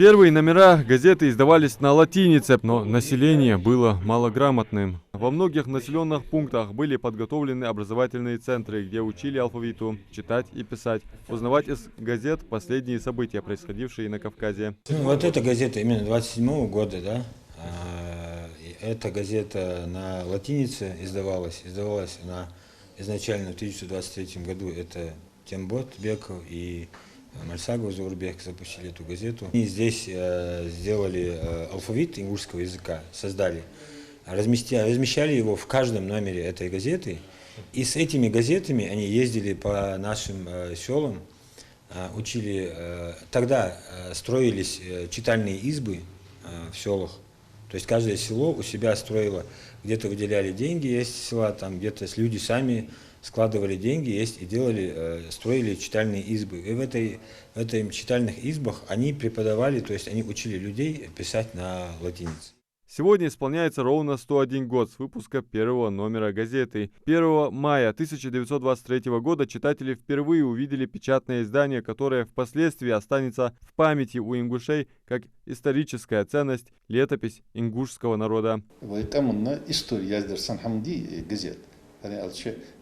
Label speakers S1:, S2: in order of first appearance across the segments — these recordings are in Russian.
S1: Первые номера газеты издавались на латинице, но население было малограмотным. Во многих населенных пунктах были подготовлены образовательные центры, где учили алфавиту, читать и писать, узнавать из газет последние события, происходившие на Кавказе.
S2: Вот эта газета именно 27-го года, да? Эта газета на латинице издавалась. Издавалась она изначально в 1923 году. Это Тембот Беков и Мальсагов Заурбек запустили эту газету. И здесь сделали алфавит ингушского языка, создали. Размещали его в каждом номере этой газеты. И с этими газетами они ездили по нашим селам, учили. Тогда строились читальные избы в селах. То есть каждое село у себя строило, где-то выделяли деньги, есть села, там где-то люди сами складывали деньги, есть и делали, строили читальные избы. И в этой читальных избах они преподавали, то есть они учили людей писать на латинице.
S1: Сегодня исполняется ровно 101 год с выпуска первого номера газеты. 1 мая 1923 года читатели впервые увидели печатное издание, которое впоследствии останется в памяти у ингушей как историческая ценность, летопись ингушского народа.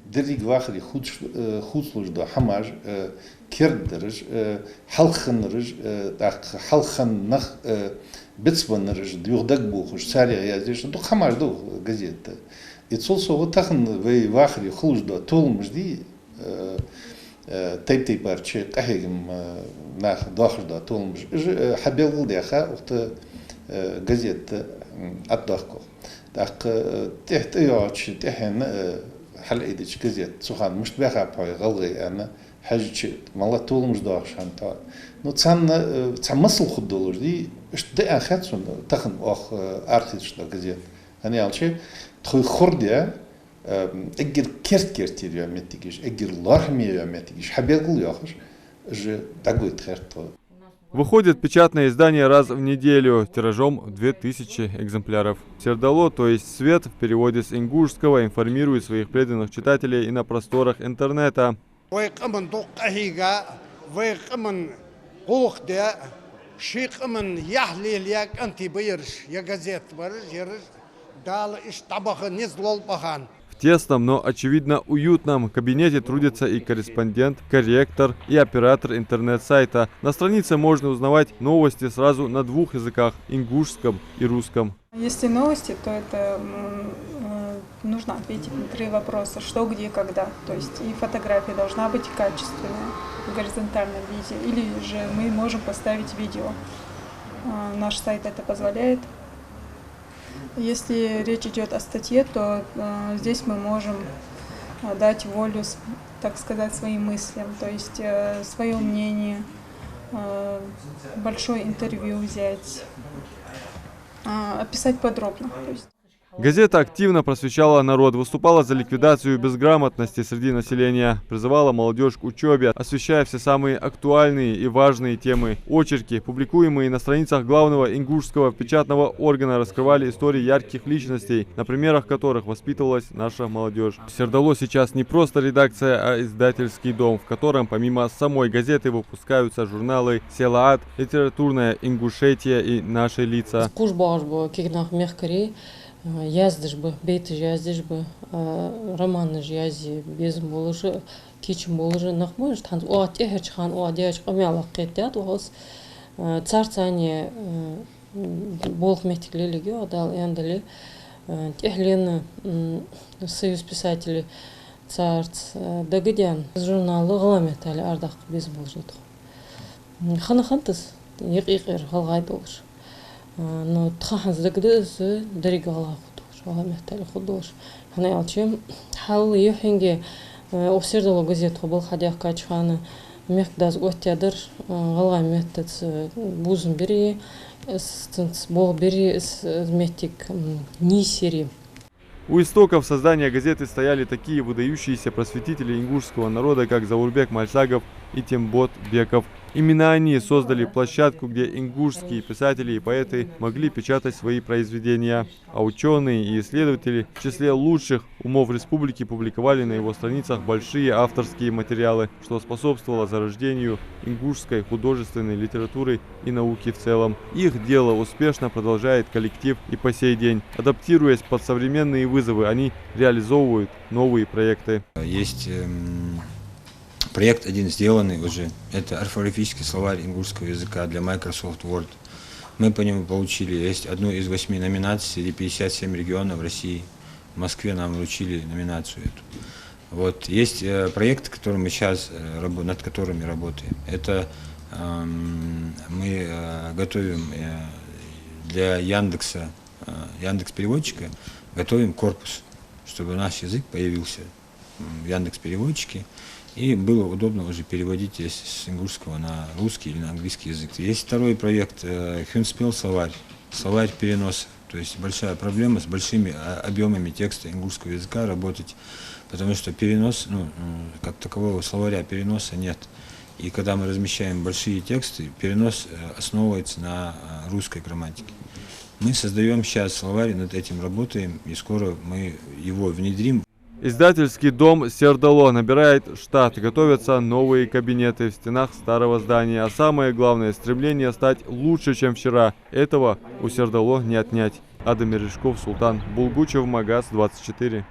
S3: Дериг вахри худслужда хамаж кердерж халханрж халханнах бецванрж двухдак бухуш царя яздеш до хамаж до газета. И цолсо тахн вей вахри худслужда толмжди тайп парче кахегм нах дахжда толмж хабел дяха ухта газета отдахко. Так техт яч техен حل إيدش كزيت سخان مش بيخا بحوي غلغي أنا حاجة مالا طول مش داخش هنتا نو تسان مصل خدولوش دي إيش ده أخذ سون تخن أخ أرخيش دا كزيت هني على تخوي خرديا أجر كيرت يا متيجيش أجر لارمي يا متيجيش حبيقول ياخش ج دعوي تخرط.
S1: Выходит печатное издание раз в неделю, тиражом 2000 экземпляров. Сердало, то есть свет, в переводе с ингушского, информирует своих преданных читателей и на просторах интернета. В тесном, но очевидно уютном кабинете трудится и корреспондент, корректор и оператор интернет-сайта. На странице можно узнавать новости сразу на двух языках – ингушском и русском.
S4: Если новости, то это нужно ответить на 3 вопроса: что, где, когда. То есть и фотография должна быть качественная в горизонтальном виде, или же мы можем поставить видео. Наш сайт это позволяет. Если речь идет о статье, то здесь мы можем дать волю, так сказать, своим мыслям, то есть свое мнение, большое интервью взять, описать подробно.
S1: Газета активно просвещала народ, выступала за ликвидацию безграмотности среди населения, призывала молодежь к учебе, освещая все самые актуальные и важные темы. Очерки, публикуемые на страницах главного ингушского печатного органа, раскрывали истории ярких личностей, на примерах которых воспитывалась наша молодежь. Сердало сейчас не просто редакция, а издательский дом, в котором помимо самой газеты выпускаются журналы «Селаат», «Литературная Ингушетия» и «Наши лица».
S5: Яздыш бы, бейты яздыш бы, романы язди без моложе, кичим моложе, нахмуришь, там о техерчхан, о девочка камяла кетят, у вас царцание болх метиклилиги, отдал яндали, техлен союз писателей царц дагадян журналы гламетали ардах без молжет. Ханахантас ир халгай долж. Но тхахан здагдыз деригала худош, вала мехтали худош. Хана ялчим хал юхинге обсердало газету был ходях качхана мехдаз готядыр галга мехтец бузун бери бол бери метик нисери.
S1: У истоков создания газеты стояли такие выдающиеся просветители ингушского народа, как Заурбек Мальсагов и Тембот Беков. Именно они создали площадку, где ингушские писатели и поэты могли печатать свои произведения, а ученые и исследователи в числе лучших умов республики публиковали на его страницах большие авторские материалы, что способствовало зарождению ингушской художественной литературы и науки в целом. Их дело успешно продолжает коллектив и по сей день. Адаптируясь под современные вызовы, они реализовывают новые проекты.
S2: Есть проект один сделанный уже, это орфографический словарь ингушского языка для Microsoft Word. Мы по нему получили, есть одну из 8 номинаций среди 57 регионов России. В Москве нам вручили номинацию эту. Вот. Есть проект, который мы сейчас, над которыми работаем. Это мы готовим для Яндекса, Яндекс-переводчика, готовим корпус, чтобы наш язык появился в Яндекс-переводчике. И было удобно уже переводить с ингушского на русский или на английский язык. Есть второй проект Хюнспел словарь, словарь переносов. То есть большая проблема с большими объемами текста ингушского языка работать, потому что перенос, как такового словаря переноса нет. И когда мы размещаем большие тексты, перенос основывается на русской грамматике. Мы создаем сейчас словарь, над этим работаем, и скоро мы его внедрим.
S1: Издательский дом «Сердало» набирает штат, готовятся новые кабинеты в стенах старого здания. А самое главное – стремление стать лучше, чем вчера. Этого у «Сердало» не отнять. Адам Мережков, Султан Булгучев, Магаз 24.